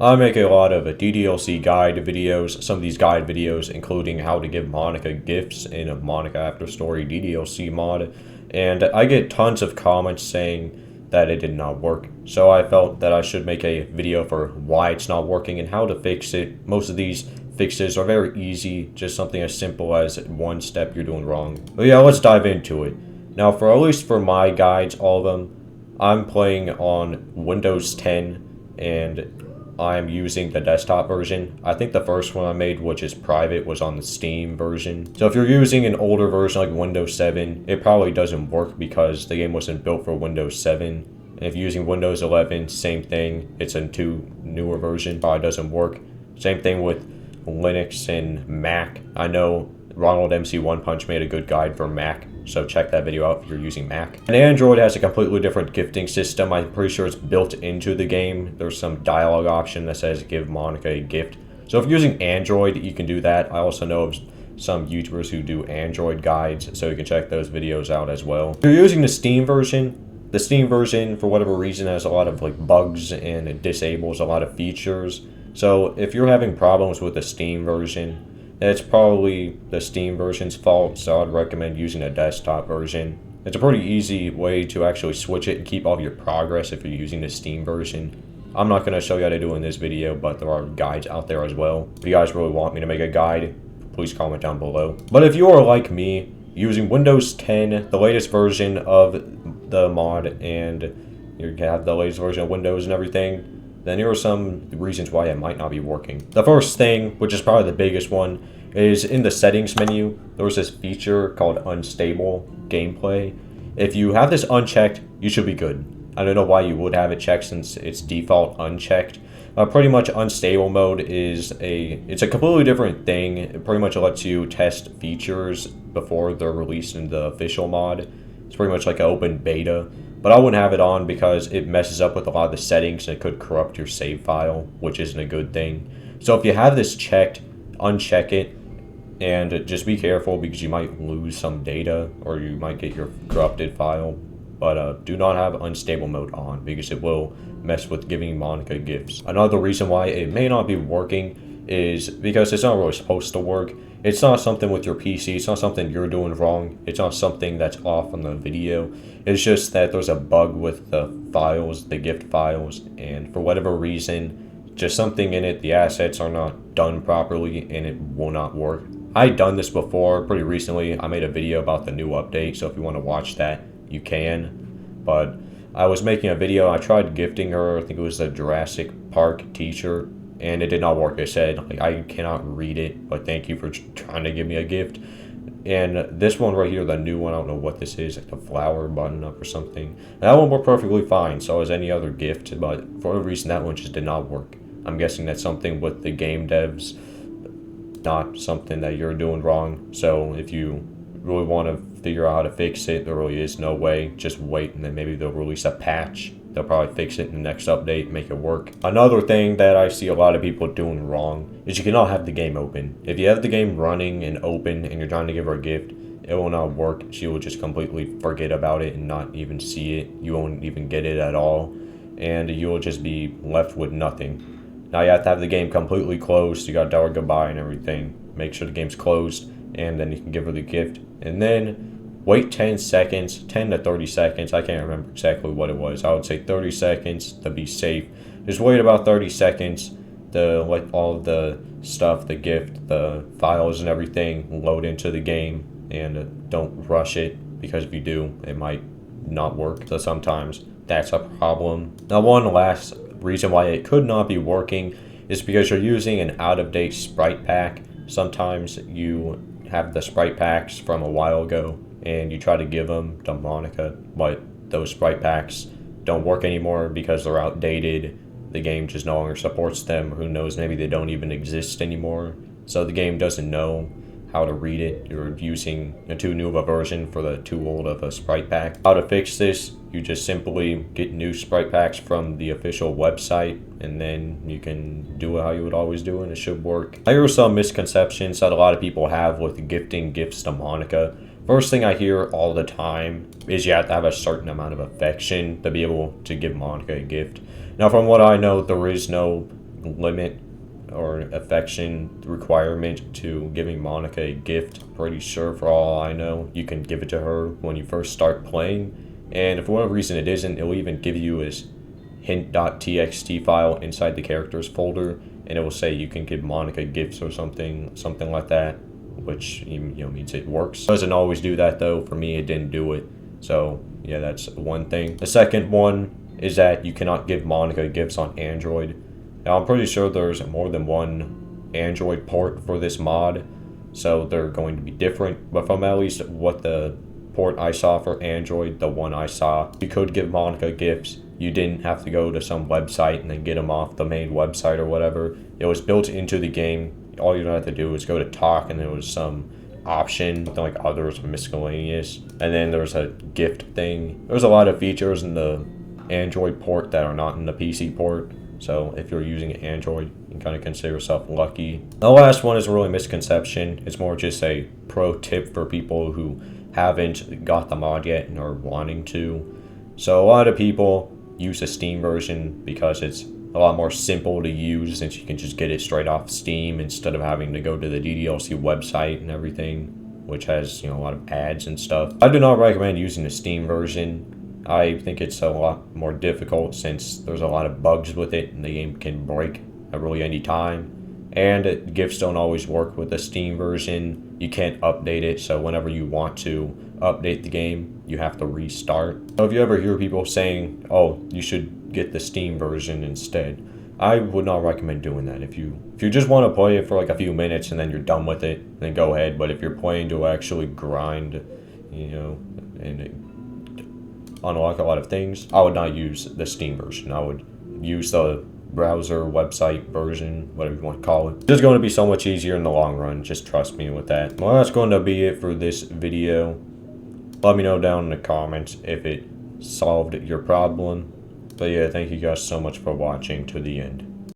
I make a lot of DDLC guide videos, some of these guide videos including how to give Monika gifts in a Monika After Story DDLC mod, and I get tons of comments saying that it did not work, so I felt that I should make a video for why it's not working and how to fix it. Most of these fixes are very easy, just something as simple as one step you're doing wrong. But yeah, let's dive into it. Now, for at least for my guides, all of them, I'm playing on Windows 10 and I'm using the desktop version. I think the first one I made, which is private, was on the Steam version. So if you're using an older version like Windows 7, it probably doesn't work because the game wasn't built for Windows 7. And if you're using Windows 11, same thing. It's a newer version, probably doesn't work. Same thing with Linux and Mac. I know Ronald MC One Punch made a good guide for Mac, so check that video out if you're using Mac. And Android has a completely different gifting system. I'm pretty sure it's built into the game. There's some dialogue option that says give Monika a gift. So if you're using Android, you can do that. I also know of some YouTubers who do Android guides, so you can check those videos out as well. If you're using the Steam version, for whatever reason, has a lot of like bugs and it disables a lot of features. So if you're having problems with the Steam version, it's probably the Steam version's fault, so I'd recommend using a desktop version. It's a pretty easy way to actually switch it and keep all of your progress if you're using the Steam version. I'm not going to show you how to do in this video, but there are guides out there as well. If you guys really want me to make a guide, please comment down below. But if you are like me, using Windows 10, the latest version of the mod, and you have the latest version of Windows and everything, then here are some reasons why it might not be working. The first thing, which is probably the biggest one, is in the settings menu, there's this feature called unstable gameplay. If you have this unchecked, you should be good. I don't know why you would have it checked since it's default unchecked. Pretty much unstable mode is it's a completely different thing. It pretty much lets you test features before they're released in the official mod. It's pretty much like an open beta. But I wouldn't have it on because it messes up with a lot of the settings and it could corrupt your save file, which isn't a good thing. So if you have this checked, uncheck it, and just be careful because you might lose some data or you might get your corrupted file. But do not have unstable mode on because it will mess with giving Monika gifts. Another reason why it may not be working is because it's not really supposed to work. It's not something with your PC, it's not something you're doing wrong, it's not something that's off on the video. It's just that there's a bug with the files, the gift files, and for whatever reason, just something in it, the assets are not done properly and it will not work. I've done this before, pretty recently. I made a video about the new update, so if you want to watch that, you can. But I was making a video, I tried gifting her, I think it was the Jurassic Park t-shirt, and it did not work. It said, like, I cannot read it, but thank you for trying to give me a gift. And this one right here, the new one, I don't know what this is, like a flower button up or something. That one worked perfectly fine, so as any other gift, but for whatever reason, that one just did not work. I'm guessing that's something with the game devs, not something that you're doing wrong. So if you really want to figure out how to fix it, there really is no way. Just wait, and then maybe they'll release a patch. They'll probably fix it in the next update, make it work. Another thing that I see a lot of people doing wrong is you cannot have the game open. If you have the game running and open and you're trying to give her a gift, it will not work. She will just completely forget about it and not even see it. You won't even get it at all, and you will just be left with nothing. Now you have to have the game completely closed. You gotta tell her goodbye and everything. Make sure the game's closed, and then you can give her the gift. And then wait 10 seconds, 10 to 30 seconds. I can't remember exactly what it was. I would say 30 seconds to be safe. Just wait about 30 seconds to let all of the stuff, the gift, the files and everything load into the game. And don't rush it, because if you do, it might not work. So sometimes that's a problem. Now, one last reason why it could not be working is because you're using an out-of-date sprite pack. Sometimes you have the sprite packs from a while ago and you try to give them to Monika, but those sprite packs don't work anymore because they're outdated. The game just no longer supports them. Who knows, maybe they don't even exist anymore. So the game doesn't know how to read it. You're using a too new of a version for the too old of a sprite pack. How to fix this, you just simply get new sprite packs from the official website, and then you can do it how you would always do it, and it should work. Here are some misconceptions that a lot of people have with gifting gifts to Monika. First thing I hear all the time is you have to have a certain amount of affection to be able to give Monika a gift. Now, from what I know, there is no limit or affection requirement to giving Monika a gift. Pretty sure, for all I know, you can give it to her when you first start playing. And if for whatever reason it isn't, it'll even give you this hint.txt file inside the characters folder, and it will say you can give Monika gifts or something like that, which means it works. It doesn't always do that though. For me, it didn't do it. So yeah, that's one thing. The second one is that you cannot give Monika gifts on Android. Now I'm pretty sure there's more than one Android port for this mod, so they're going to be different. But from at least what the port I saw for Android, the one I saw, you could give Monika gifts. You didn't have to go to some website and then get them off the main website or whatever. It was built into the game. All you had to do was go to talk, and there was some option, like others or miscellaneous, and then there's a gift thing. There's a lot of features in the Android port that are not in the PC port. So if you're using Android, you can kind of consider yourself lucky. The last one is a really misconception. It's more just a pro tip for people who haven't got the mod yet and are wanting to. So a lot of people use the Steam version because it's a lot more simple to use, since you can just get it straight off Steam instead of having to go to the DDLC website and everything, which has a lot of ads and stuff. I do not recommend using the Steam version. I think it's a lot more difficult since there's a lot of bugs with it and the game can break at really any time. And gifts don't always work with the Steam version. You can't update it, so whenever you want to update the game, you have to restart. So if you ever hear people saying, oh, you should get the Steam version instead, I would not recommend doing that. If you just want to play it for like a few minutes and then you're done with it, then go ahead. But if you're playing to actually grind, and unlock a lot of things, I would not use the Steam version. I would use the browser website version, whatever you want to call it. It's just going to be so much easier in the long run. Just trust me with that. Well, that's going to be it for this video. Let me know down in the comments if it solved your problem. But yeah, thank you guys so much for watching to the end.